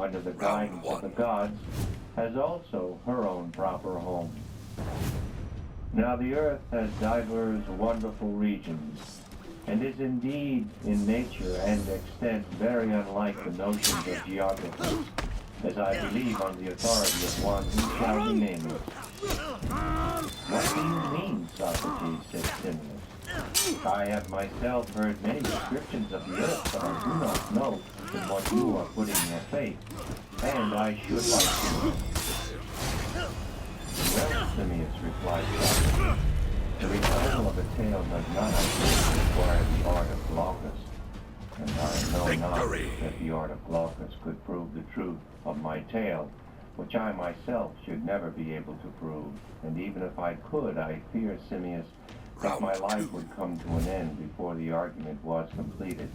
under the guidance of the gods, has also her own proper home. Now the earth has divers wonderful regions, and is indeed in nature and extent very unlike the notions of geographers, as I believe on the authority of one who shall be nameless. What do you mean, Socrates, said Simmias. I have myself heard many descriptions of the earth, but I do not know in what you are putting your faith, and I should like to know. Well, Simmias, replied Socrates, the recital of a tale does not, I think, require the art of Glaucus, and I know not that the art of Glaucus could prove the truth of my tale, which I myself should never be able to prove, and even if I could, I fear, Simmias, that my life would come to an end before the argument was completed.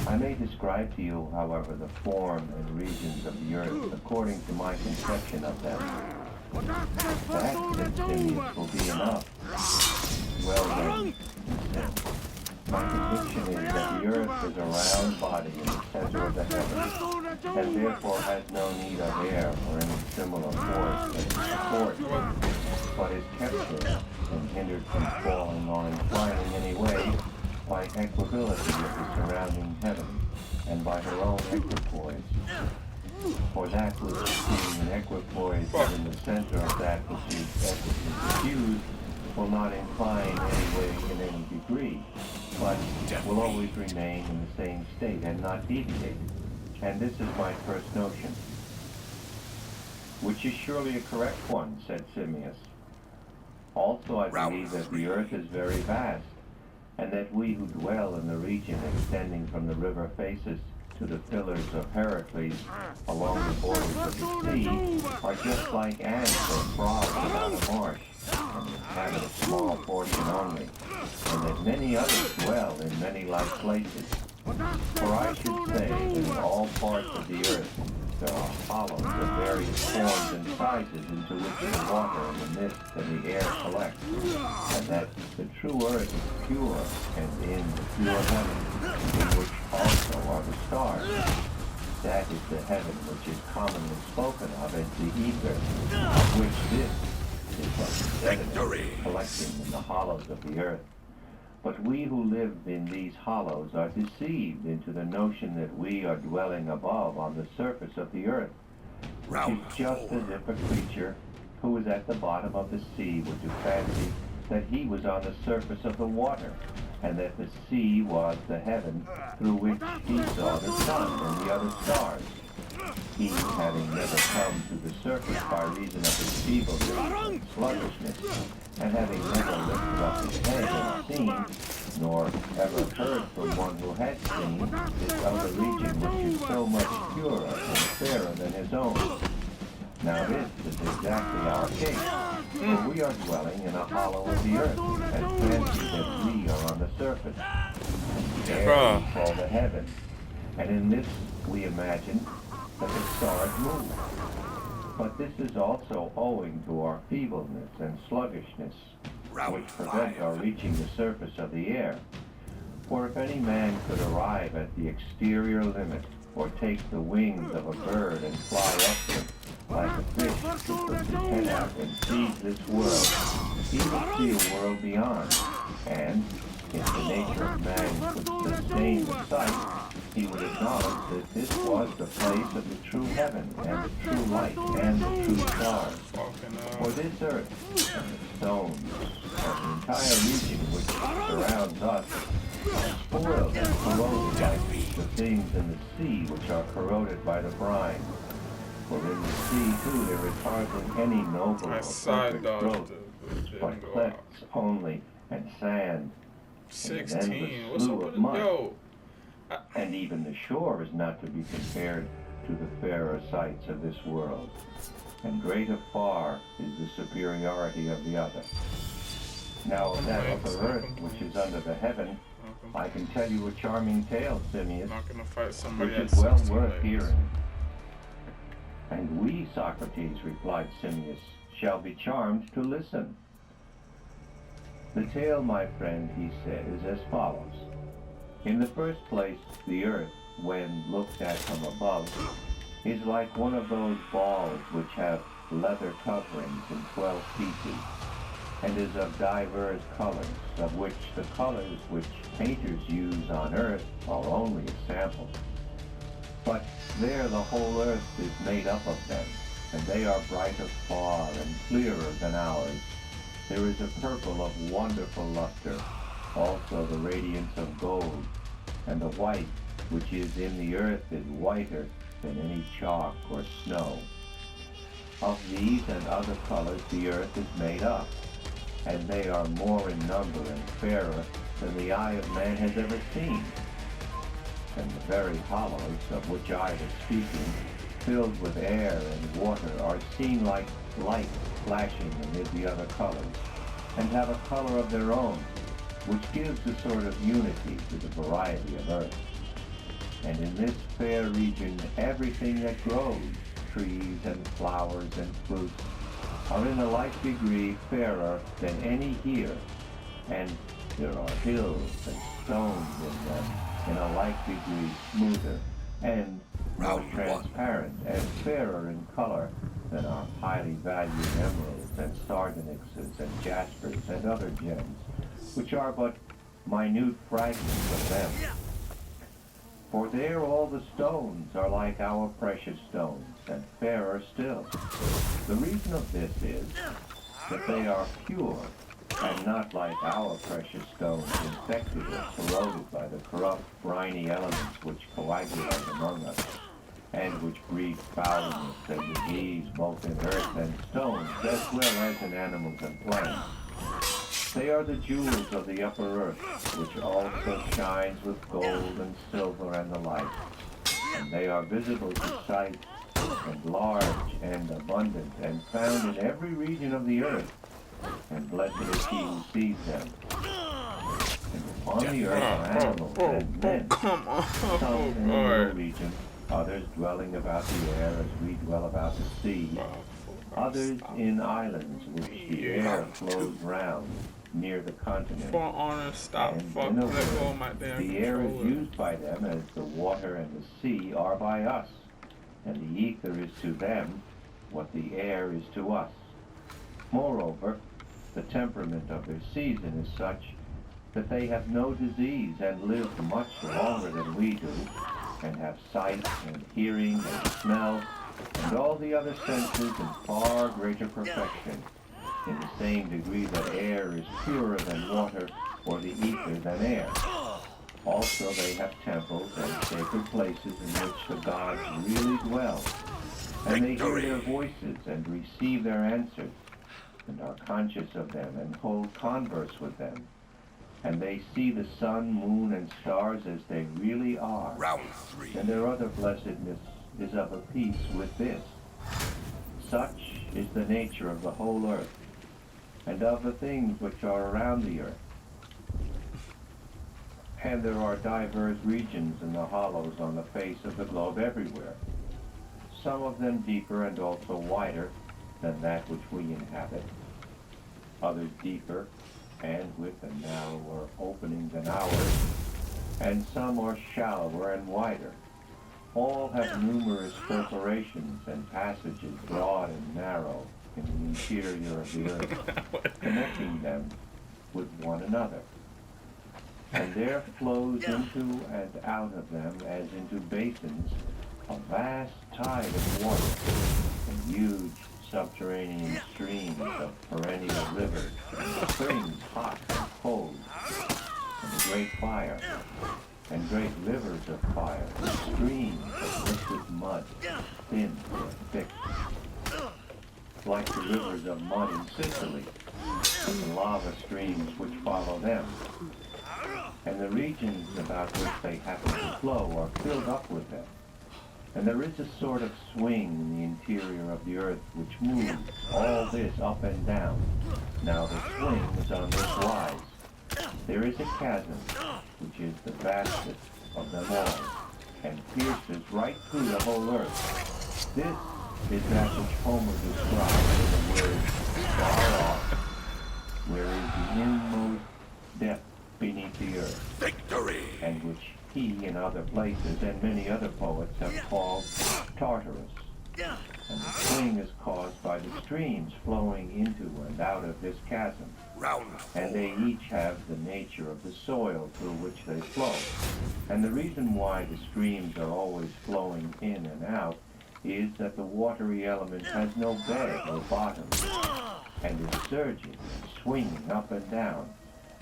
I may describe to you, however, the form and regions of the earth according to my conception of them. That, said Simmias, will be enough. Well then, he said, my conviction is that the earth is a round body in the center of the heavens, and therefore has no need of air or any similar force that supports it, but is kept there and hindered from falling or inclining any way by equability of the surrounding heaven and by her own equipoise. For that which being an equipoise in the center of that which is equitably diffused will not incline any way in any degree, but will always remain in the same state and not deviate. And this is my first notion. Which is surely a correct one, said Simmias. Also I believe that the earth is very vast, and that we who dwell in the region extending from the river Phasis to the pillars of Heracles along the borders of the sea are just like ants or frogs without a marsh, and inhabit a small portion only, and that many others dwell in many like places. For I should say that in all parts of the earth there are hollows of various forms and sizes into which the water and the mist and the air collect, and that the true earth is pure, and in the pure heaven, in which also are the stars. That is the heaven which is commonly spoken of as the ether, of which this is but the sediment collecting in the hollows of the earth. But we who live in these hollows are deceived into the notion that we are dwelling above on the surface of the earth, which is just as if a creature who is at the bottom of the sea were to fancy that he was on the surface of the water, and that the sea was the heaven through which he saw the sun and the other stars. He, having never come to the surface by reason of his feebleness and sluggishness, and having never lifted up his head and seen, nor ever heard from one who had seen, this other region which is so much purer and fairer than his own. Now this is exactly our case, for we are dwelling in a hollow of the earth, and fancy that we are on the surface. There we call the heaven, and in this we imagine that the stars move. But this is also owing to our feebleness and sluggishness, which prevent our reaching the surface of the air. For if any man could arrive at the exterior limit, or take the wings of a bird and fly upward, like a fish who puts his head out and sees this world, he would see a world beyond, and if the nature of man could sustain the sight, he would acknowledge that this was the place of the true heaven, and the true light, and the true stars. For this earth, and the stones, and the entire region which surrounds us, are spoiled and corroded like the things in the sea which are corroded by the brine. For in the sea, too, there is hardly any noble or perfect growth, but clefts only, and sand, 16. What's up with it? Yo. And even the shore is not to be compared to the fairer sights of this world, and greater far is the superiority of the other. Now of that upper earth which is under the heaven, I can tell you a charming tale, Simmias, which is well worth hearing. And we, Socrates, replied Simmias, shall be charmed to listen. The tale, my friend, he said, is as follows. In the first place, the earth, when looked at from above, is like one of those balls which have leather coverings in 12 pieces, and is of diverse colors, of which the colors which painters use on earth are only a sample. But there the whole earth is made up of them, and they are brighter far and clearer than ours. There is a purple of wonderful luster, also the radiance of gold, and the white which is in the earth is whiter than any chalk or snow. Of these and other colors the earth is made up, and they are more in number and fairer than the eye of man has ever seen. And the very hollows of which I was speaking, filled with air and water, are seen like light flashing amid the other colors, and have a color of their own, which gives a sort of unity to the variety of earth. And in this fair region everything that grows, trees and flowers and fruits, are in a like degree fairer than any here, and there are hills and stones in them in a like degree smoother and more transparent and fairer in color than our highly valued emeralds and sardonyxes and jaspers and other gems, which are but minute fragments of them. For there all the stones are like our precious stones, and fairer still. The reason of this is that they are pure, and not like our precious stones infected or corroded by the corrupt, briny elements which coagulate among us, and which breed foulness and disease both in earth and stones, as well as in animals and plants. They are the jewels of the upper earth, which also shines with gold and silver and the like. And they are visible to sight, and large and abundant, and found in every region of the earth. And blessed is he who sees them. And upon the earth are animals and men, some in the low region, others dwelling about the air as we dwell about the sea, others in islands which the air flows round, near the continent. And in a word, the air is used by them as the water and the sea are by us, and the ether is to them what the air is to us. Moreover, the temperament of their season is such that they have no disease and live much longer than we do, and have sight and hearing and smell and all the other senses in far greater perfection, in the same degree that air is purer than water, or the ether than air. Also they have temples and sacred places in which the gods really dwell, and they hear their voices and receive their answers, and are conscious of them and hold converse with them. And they see the sun, moon, and stars as they really are. Round 3. And their other blessedness is of a piece with this. Such is the nature of the whole earth, and of the things which are around the earth. And there are divers regions in the hollows on the face of the globe everywhere, some of them deeper and also wider than that which we inhabit, others deeper and with a narrower opening than ours, and some are shallower and wider. All have numerous perforations and passages broad and narrow in the interior of the earth, connecting them with one another. And there flows into and out of them, as into basins, a vast tide of water, and huge subterranean streams of perennial rivers, and springs hot and cold, and a great fire, and great rivers of fire, and streams of liquid mud, thin and thick, like the rivers of mud in Sicily, and the lava streams which follow them. And the regions about which they happen to flow are filled up with them. And there is a sort of swing in the interior of the earth which moves all this up and down. Now the swing is on this wise. There is a chasm, which is the vastest of them all, and pierces right through the whole earth. This is that which Homer describes in the word far off, where is the inmost depth beneath the earth, Victory! and which he in other places and many other poets have called Tartarus. And the swing is caused by the streams flowing into and out of this chasm. And they each have the nature of the soil through which they flow. And the reason why the streams are always flowing in and out is that the watery element has no bed or bottom, and is surging and swinging up and down,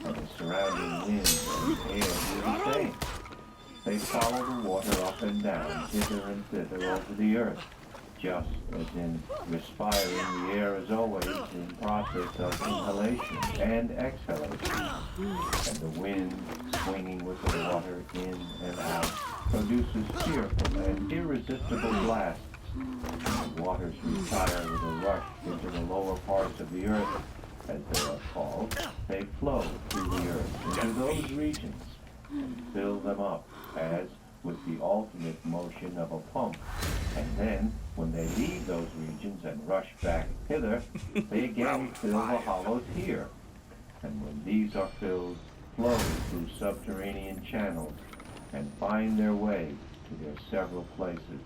and the surrounding winds and air do the same. They follow the water up and down, hither and thither over the earth, just as in respiring the air is always in process of inhalation and exhalation, and the wind swinging with the water in and out produces fearful and irresistible blasts. The waters retire with a rush into the lower parts of the earth, as they are called. They flow through the earth into those regions and fill them up as with the alternate motion of a pump. And then, when they leave those regions and rush back hither, they again fill the hollows here. And when these are filled, flow through subterranean channels and find their way to their several places,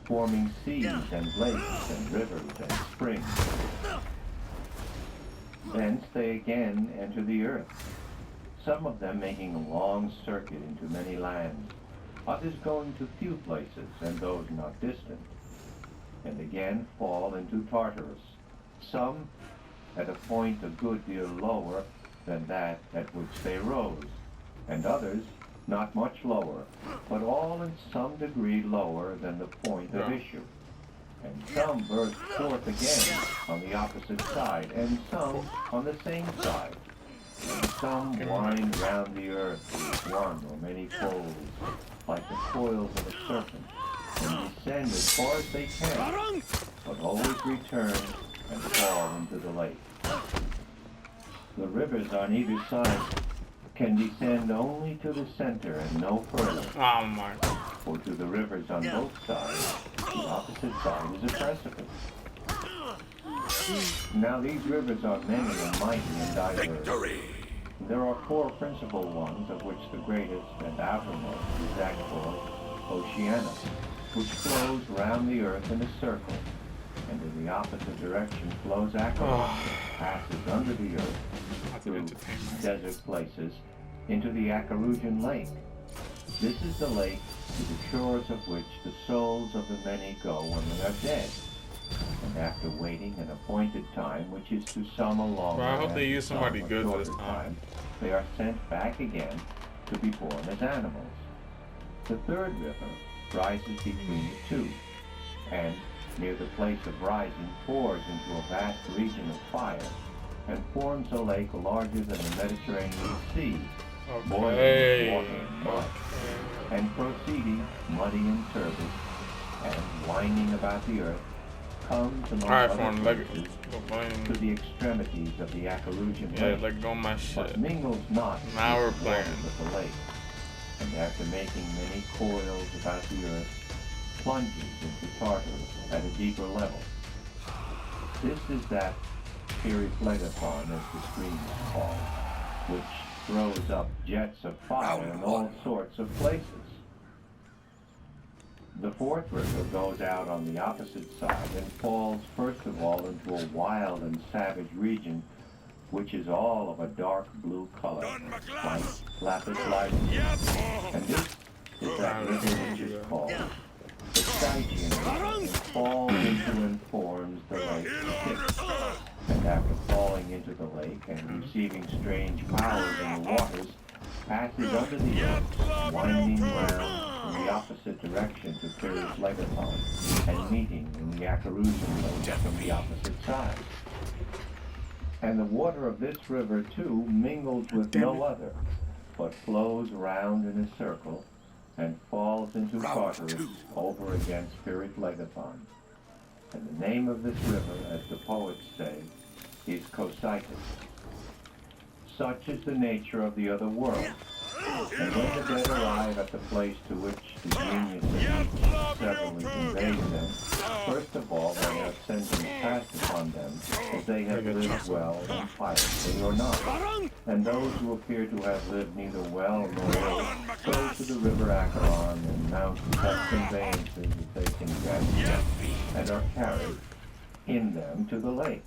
forming seas and lakes and rivers and springs. Thence they again enter the earth, some of them making a long circuit into many lands, others going to few places and those not distant, and again fall into Tartarus, some at a point a good deal lower than that at which they rose, and others not much lower, but all in some degree lower than the point of issue. And some burst forth again on the opposite side, and some on the same side. And some wind round the earth with one or many folds, like the coils of a serpent, and descend as far as they can, but always return and fall into the lake. The rivers on either side can descend only to the center and no further. Oh my. For to the rivers on both sides, the opposite side is a precipice. Now these rivers are many and mighty and diverse. There are four principal ones, of which the greatest and outermost is that called Oceanus, which flows round the earth in a circle, and in the opposite direction flows Aquilus, passes under the earth through desert places into the Acherusian lake. This is the lake to the shores of which the souls of the many go when they are dead. And after waiting an appointed time, which is to some a longer Well, I hope they and use to somebody some a good this shorter time. they are sent back again to be born as animals. The third river rises between the two, and near the place of rising pours into a vast region of fire, and forms a lake larger than the Mediterranean Sea, boiling with water and mud, and proceeding muddy and turbid, and winding about the earth, comes among other places to the extremities of the Acherusian lake, like go my shit. but mingles not Now we're with the playing. waters of the lake, and after making many coils about the earth, plunges into Tartarus at a deeper level. This is that Periphlagathon, as the stream is called, which throws up jets of fire in all sorts of places. The fourth river goes out on the opposite side and falls first of all into a wild and savage region, which is all of a dark blue color, like lapis lazuli. And this is that river which is called the Stygian river, and falls into and forms the lake Styx. And after falling into the lake and receiving strange powers in the waters, passes under the earth, winding round in the opposite direction to Periphlagathon, and meeting in the Acherusian lake from the opposite side. And the water of this river, too, mingles with no other, but flows round in a circle, and falls into Tartarus over against Periphlagathon. And the name of this river, as the poets say, is Cocytus. Such is the nature of the other world. And when the dead arrive at the place to which the genius of each severally conveys them, first of all, they have sentence passed upon them, if they have lived well and piously or not. And those who appear to have lived neither well nor ill go to the river Acheron and mount such conveyances as they can get, and are carried in them to the lake.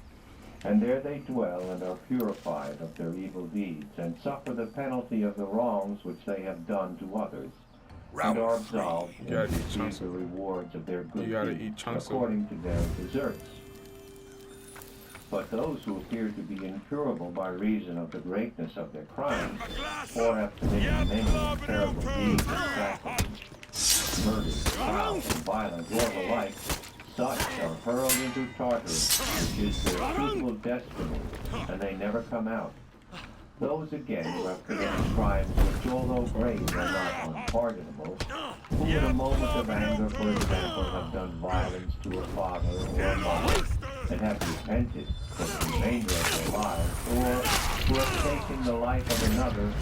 And there they dwell and are purified of their evil deeds, and suffer the penalty of the wrongs which they have done to others, and are absolved and receive the rewards of their good deeds according to their deserts. But those who appear to be incurable by reason of the greatness of their crimes, or have committed many and terrible deeds of sacrifice, murder, foul, and violent, or the like, such are hurled into Tartarus, which is their suitable destiny, and they never come out. Those again who have committed crimes which, although grave, are not unpardonable, who in a moment of anger, for example, have done violence to a father or a mother, and have repented for the remainder of their lives, or who have taken the life of another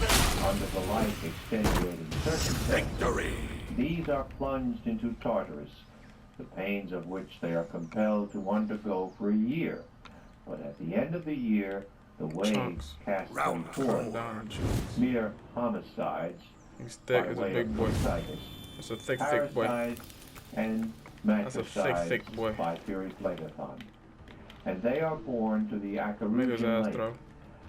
under the like extenuating circumstances, these are plunged into Tartarus, the pains of which they are compelled to undergo for a year. But at the end of the year, the waves cast them forth, mere homicides, He's thick as a big boy. That's a thick boy. And matricides by Phlegethon. And they are born to the Acherusian lake.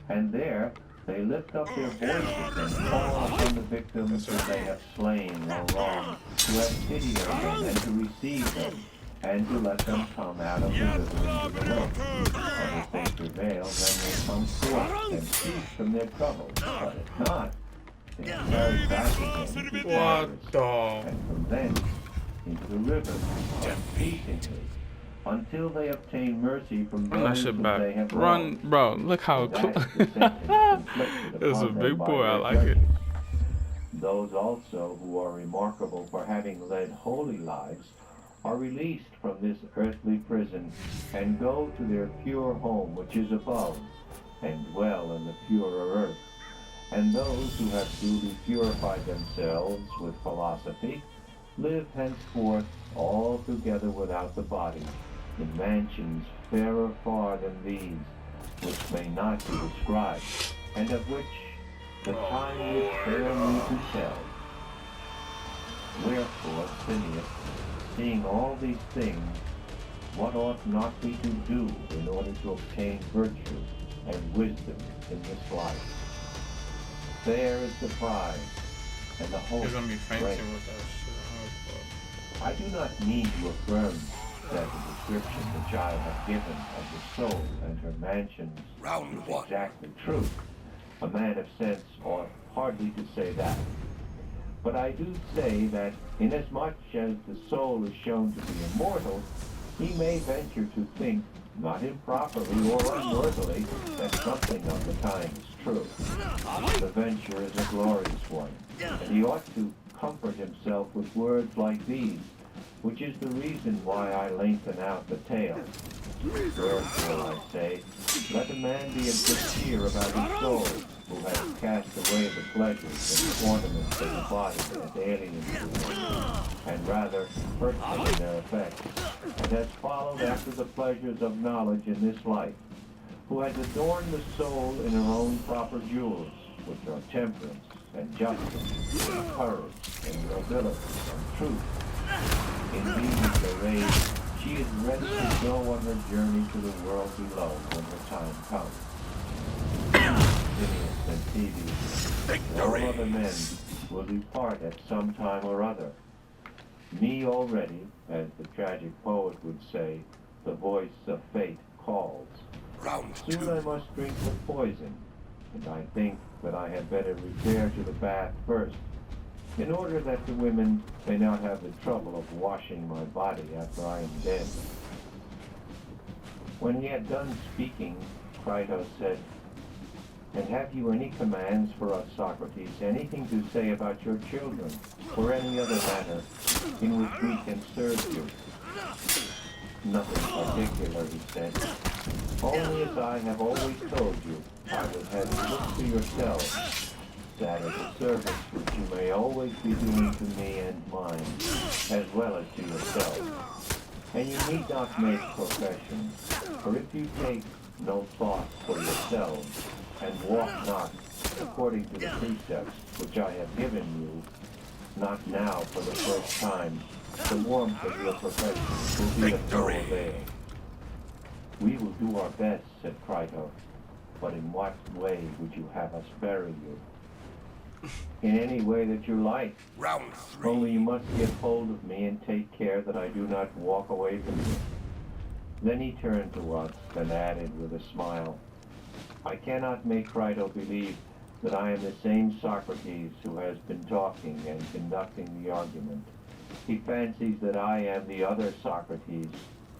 And there they lift up their voices and call upon the victims whom they have slain or wronged, to have pity on them and to receive them, and to let them come out of the river into the lake. And if they prevail, then they come forth and cease from their troubles. But if not, they are carried back again to Tartarus, and from thence into the river unceasingly, until they obtain mercy from those whom they have wronged. Run, bro, look how cool. It's a big boy, I like it. Those also who are remarkable for having led holy lives are released from this earthly prison and go to their pure home which is above, and dwell in the purer earth. And those who have duly purified themselves with philosophy live henceforth all together without the body, in mansions fairer far than these, which may not be described, and of which the time would spare me to tell. Wherefore, Phineas, seeing all these things, what ought not we to do in order to obtain virtue and wisdom in this life? There is the prize, and the hope great. I do not mean to affirm that the description which I have given of the soul and her mansions is exactly true. A man of sense ought hardly to say that. But I do say that inasmuch as the soul is shown to be immortal, he may venture to think, not improperly or unworthily, that something of the kind is true. The venture is a glorious one, and he ought to comfort himself with words like these, which is the reason why I lengthen out the tale. Wherefore I say, let a man be of good cheer about his soul, who has cast away the pleasures and ornaments of the body as alien to him, and rather hurt them in their effects, and has followed after the pleasures of knowledge in this life, who has adorned the soul in her own proper jewels, which are temperance and justice and courage and nobility and truth. In these arrays, she is ready to go on her journey to the world below when the time comes. Phineas and Phoebe, and all other men, will depart at some time or other. Me already, as the tragic poet would say, the voice of fate calls. Soon I must drink the poison, and I think that I had better repair to the bath first, in order that the women may not have the trouble of washing my body after I am dead. When he had done speaking, Crito said, And have you any commands for us, Socrates, anything to say about your children, or any other matter in which we can serve you? Nothing particular, he said. Only as I have always told you, I would have you look to yourselves, that is a service which you may always be doing to me and mine, as well as to yourself. And you need not make profession, for if you take no thought for yourselves, and walk not according to the precepts which I have given you, not now for the first time, the warmth of your profession will be of no avail. We will do our best, said Crito, but in what way would you have us bury you? In any way that you like. Round 3. Only you must get hold of me and take care that I do not walk away from you. Then he turned to us and added with a smile, I cannot make Crito believe that I am the same Socrates who has been talking and conducting the argument. He fancies that I am the other Socrates,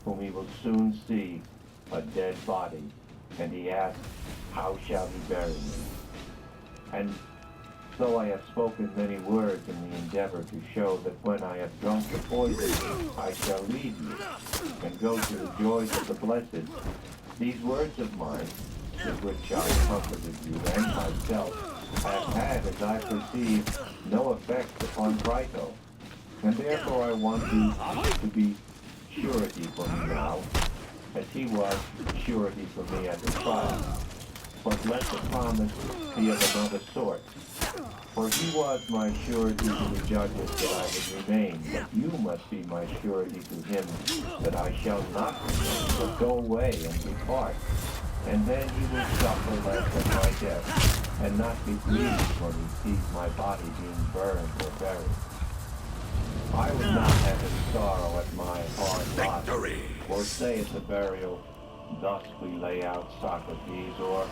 whom he will soon see, a dead body, and he asks, how shall he bury me? And though I have spoken many words in the endeavor to show that when I have drunk the poison, I shall leave you, and go to the joys of the blessed, these words of mine, with which I comforted you and myself, have had, as I perceive, no effect upon Crito, and therefore I want you to be surety for me now, as he was surety for me at the trial. But let the promise be of another sort. For he was my surety to the judges that I would remain, but you must be my surety to him that I shall not remain, but go away and depart. And then he will suffer less than my death, and not be grieved when he sees my body being burned or buried. I would not have him sorrow at my hard lot, or say at the burial, thus we lay out Socrates, or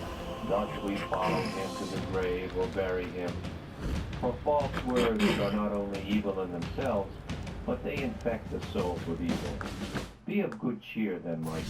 thus we follow him to the grave or bury him. For false words are not only evil in themselves, but they infect the soul with evil. Be of good cheer then, my